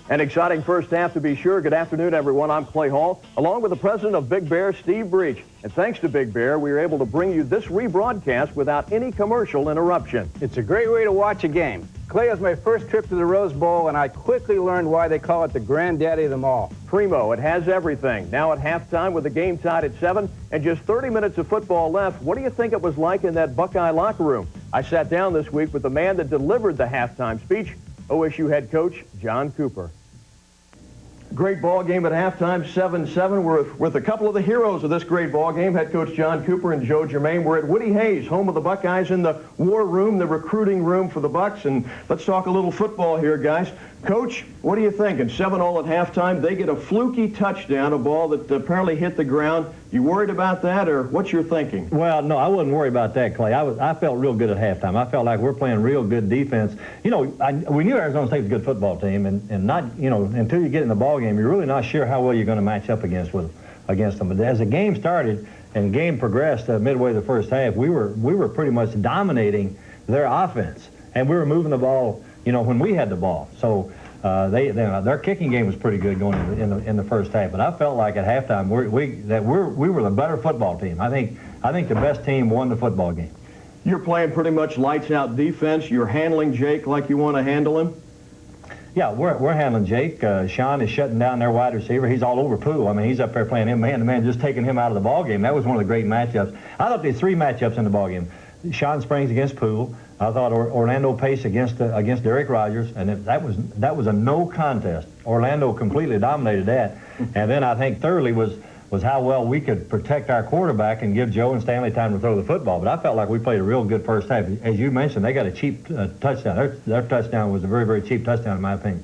An exciting first half to be sure. Good afternoon, everyone. I'm Clay Hall, along with the president of Big Bear, Steve Breach. And thanks to Big Bear, we were able to bring you this rebroadcast without any commercial interruption. It's a great way to watch a game. Clay was my first trip to the Rose Bowl, and I quickly learned why they call it the granddaddy of them all. Primo, it has everything. Now at halftime with the game tied at 7 and just 30 minutes of football left, what do you think it was like in that Buckeye locker room? I sat down this week with the man that delivered the halftime speech, OSU head coach John Cooper. Great ball game at halftime, 7-7. We're with a couple of the heroes of this great ball game, head coach John Cooper and Joe Germaine. We're at Woody Hayes, home of the Buckeyes, in the war room, the recruiting room for the Bucks. And let's talk a little football here, guys. Coach, what do you think? In 7-all at halftime, they get a fluky touchdown, a ball that apparently hit the ground. You worried about that, or what's your thinking? Well, no, I wasn't worried about that, Clay. I felt real good at halftime. I felt like we're playing real good defense. You know, we knew Arizona State was a good football team, and not, you know, until you get in the ball game, you're really not sure how well you're going to match up against them. But as the game started and the game progressed midway the first half, we were pretty much dominating their offense, and we were moving the ball, you know, when we had the ball. So their kicking game was pretty good going in the first half. But I felt like at halftime we were the better football team. I think the best team won the football game. You're playing pretty much lights out defense. You're handling Jake like you want to handle him. Yeah, we're handling Jake. Sean is shutting down their wide receiver. He's all over Poole. I mean, he's up there playing him man-to-man, just taking him out of the ball game. That was one of the great matchups. I thought there were 3 matchups in the ball game. Sean Springs against Poole. I thought Orlando Pace against Derek Rogers, and that was a no contest. Orlando completely dominated that. And then I think thirdly was how well we could protect our quarterback and give Joe and Stanley time to throw the football. But I felt like we played a real good first half. As you mentioned, they got a cheap touchdown. Their touchdown was a very, very cheap touchdown, in my opinion.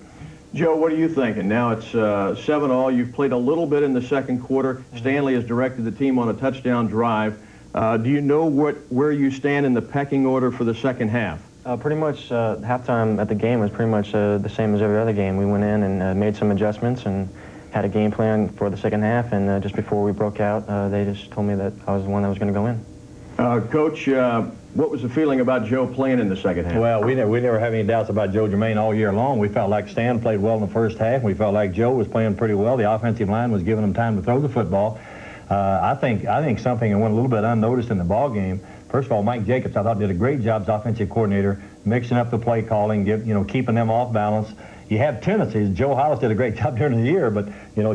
Joe, what are you thinking? Now it's 7-all. You've played a little bit in the second quarter. Stanley has directed the team on a touchdown drive. Do you know where you stand in the pecking order for the second half? Pretty much halftime at the game was pretty much the same as every other game. We went in and made some adjustments and had a game plan for the second half, and just before we broke out, they just told me that I was the one that was going to go in. Coach, what was the feeling about Joe playing in the second half? Well, we never have any doubts about Joe Germaine all year long. We felt like Stan played well in the first half. We felt like Joe was playing pretty well. The offensive line was giving him time to throw the football. I think something that went a little bit unnoticed in the ball game. First of all, Mike Jacobs, I thought, did a great job as offensive coordinator, mixing up the play calling, keeping them off balance. You have tendencies. Joe Hollis did a great job during the year, but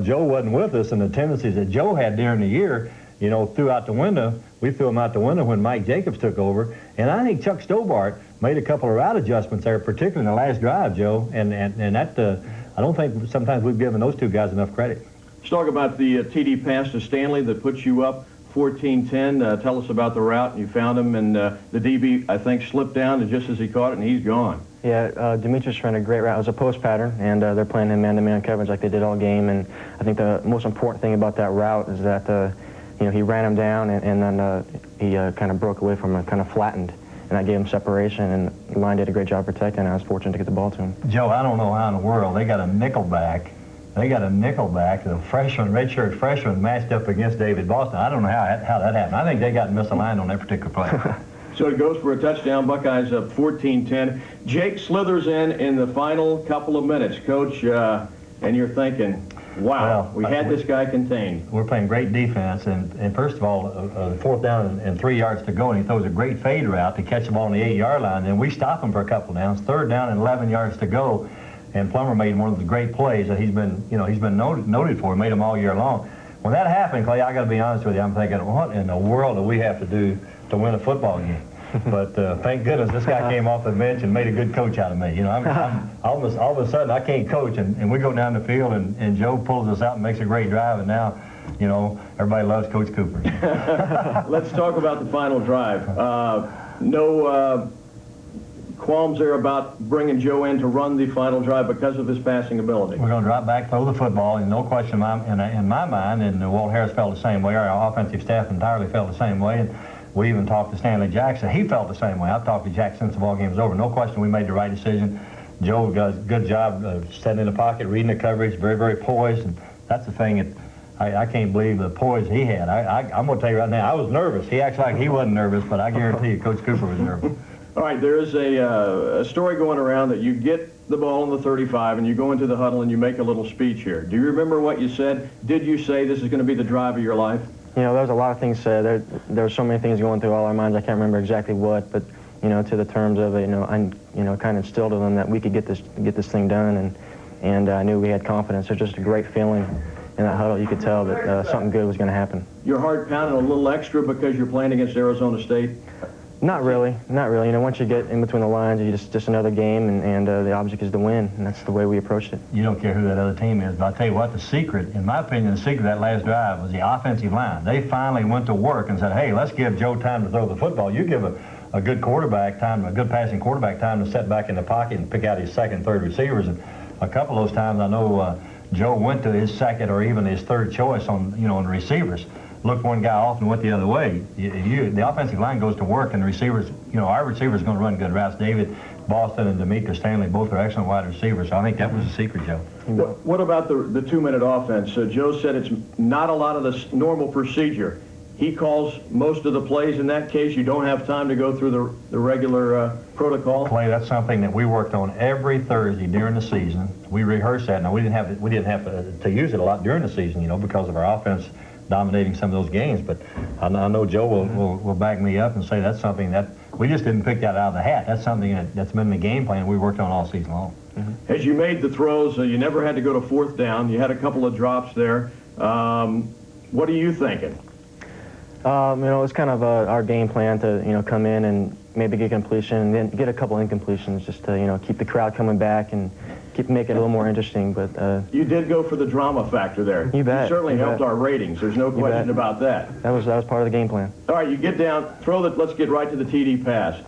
Joe wasn't with us, and the tendencies that Joe had during the year, threw out the window. We threw them out the window when Mike Jacobs took over, and I think Chuck Stobart made a couple of route adjustments there, particularly in the last drive, Joe, and that I don't think sometimes we've given those two guys enough credit. Let's talk about the TD pass to Stanley that puts you up 14-10. Tell us about the route. You found him, and the DB, I think, slipped down, and just as he caught it, and he's gone. Yeah, Demetrius ran a great route. It was a post pattern, and they're playing him man-to-man coverage like they did all game. And I think the most important thing about that route is that he ran him down, and then he kind of broke away from him, kind of flattened, and that gave him separation. And the line did a great job protecting, and I was fortunate to get the ball to him. Joe, I don't know how in the world they got a nickelback. They got a nickelback, the freshman, redshirt freshman, matched up against David Boston. I don't know how that happened. I think they got misaligned on that particular play. So it goes for a touchdown. Buckeyes up 14-10. Jake slithers in the final couple of minutes. Coach, and you're thinking, wow, we had this guy contained. We're playing great defense, and first of all, 4th down and 3 yards to go, and he throws a great fade route to catch the ball on the 8-yard line. Then we stop him for a couple downs. 3rd down and 11 yards to go. And Plummer made one of the great plays that he's been noted for. He made them all year long. When that happened, Clay, I got to be honest with you, I'm thinking, what in the world do we have to do to win a football game? But thank goodness this guy came off the bench and made a good coach out of me. I'm all of a sudden I can't coach, and we go down the field, and Joe pulls us out and makes a great drive, and now, everybody loves Coach Cooper. Let's talk about the final drive. No qualms there about bringing Joe in to run the final drive because of his passing ability. We're going to drop back, throw the football, and no question in my mind, and Walt Harris felt the same way. Our offensive staff entirely felt the same way. And we even talked to Stanley Jackson. He felt the same way. I've talked to Jack since the ball game was over. No question we made the right decision. Joe does a good job of standing in the pocket, reading the coverage, very, very poised. And that's the thing that I can't believe the poise he had. I'm going to tell you right now, I was nervous. He acts like he wasn't nervous, but I guarantee you Coach Cooper was nervous. All right, there is a story going around that you get the ball in the 35 and you go into the huddle and you make a little speech here. Do you remember what you said? Did you say this is going to be the drive of your life? You know, there was a lot of things said. There were so many things going through all our minds. I can't remember exactly what, but you know, to the terms of it, I kind of instilled in them that we could get this thing done, and I knew we had confidence. It was just a great feeling in that huddle. You could tell that something good was going to happen. Your heart pounding a little extra because you're playing against Arizona State? Not really, not really. You know, once you get in between the lines, you just another game, and the object is to win, and that's the way we approached it. You don't care who that other team is, but I'll tell you what, the secret, in my opinion, the secret of that last drive was the offensive line. They finally went to work and said, hey, let's give Joe time to throw the football. You give a good quarterback time, a good passing quarterback time to set back in the pocket and pick out his second, third receivers. And a couple of those times I know Joe went to his second or even his third choice on the receivers. Looked one guy off and went the other way. The offensive line goes to work, and the receivers, our receivers are going to run good routes. David Boston and Demetrius Stanley both are excellent wide receivers, so I think that was the secret, Joe. What about the two-minute offense? Joe said it's not a lot of the normal procedure. He calls most of the plays. In that case, you don't have time to go through the regular protocol. Clay, that's something that we worked on every Thursday during the season. We rehearsed that. Now, we didn't have to use it a lot during the season, because of our offense dominating some of those games, but I know Joe will back me up and say that's something that we just didn't pick that out of the hat. That's something that's been in the game plan we worked on all season long. Mm-hmm. As you made the throws, you never had to go to fourth down. You had a couple of drops there. What are you thinking? It's kind of our game plan to come in and maybe get completion and then get a couple incompletions just to keep the crowd coming back and make it a little more interesting. But you did go for the drama factor there. You bet. You certainly helped our ratings. There's no question about that. That was part of the game plan. All right, you get down, let's get right to the TD pass.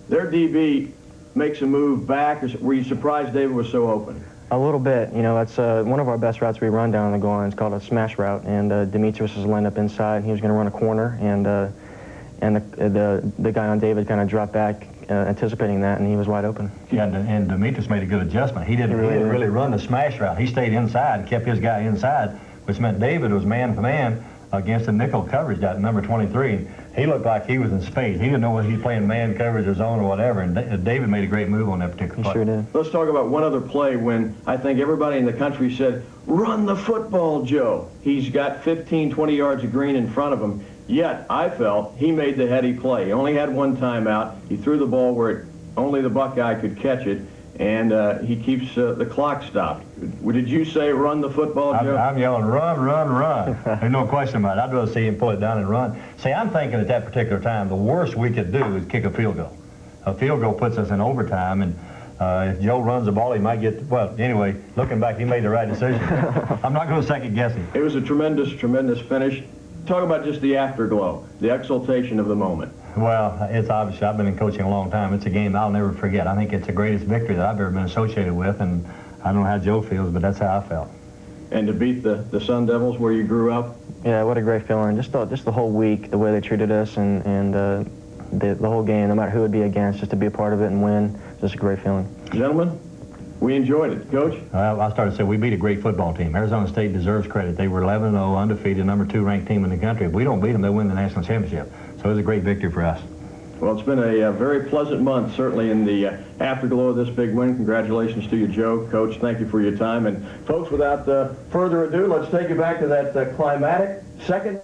Their DB makes a move back. Were you surprised David was so open? A little bit. That's one of our best routes we run down the goal line. It's called a smash route, and Demetrius was lined up inside, and he was going to run a corner, and the guy on David kind of dropped back, anticipating that, and he was wide open. Yeah, and Demetrius made a good adjustment. He didn't really run the smash route. He stayed inside and kept his guy inside, which meant David was man-to-man against the nickel coverage, that number 23. He looked like he was in space. He didn't know whether he was playing man coverage or zone or whatever, and David made a great move on that particular play. He sure did. Let's talk about one other play when I think everybody in the country said, run the football, Joe. He's got 15, 20 yards of green in front of him. Yet, I felt he made the heady play. He only had one timeout. He threw the ball where only the Buckeye could catch it, and he keeps the clock stopped. Did you say run the football, Joe? I'm yelling, run, run, run. There's no question about it. I'd rather see him pull it down and run. See, I'm thinking at that particular time, the worst we could do is kick a field goal. A field goal puts us in overtime, and if Joe runs the ball, he might get, well, anyway, looking back, he made the right decision. I'm not going to second guess him. It was a tremendous, tremendous finish. Talk about just the afterglow, the exultation of the moment. Well, it's obviously, I've been in coaching a long time. It's a game I'll never forget. I think it's the greatest victory that I've ever been associated with, and I don't know how Joe feels, but that's how I felt. And to beat the Sun Devils where you grew up? Yeah, what a great feeling. Just the whole week, the way they treated us, and the whole game, no matter who it would be against, just to be a part of it and win, just a great feeling. Gentlemen, we enjoyed it. Coach? Well, I started to say we beat a great football team. Arizona State deserves credit. They were 11-0, undefeated, number 2 ranked team in the country. If we don't beat them, they win the national championship. So it was a great victory for us. Well, it's been a very pleasant month, certainly in the afterglow of this big win. Congratulations to you, Joe. Coach, thank you for your time. And folks, without further ado, let's take you back to that climatic second.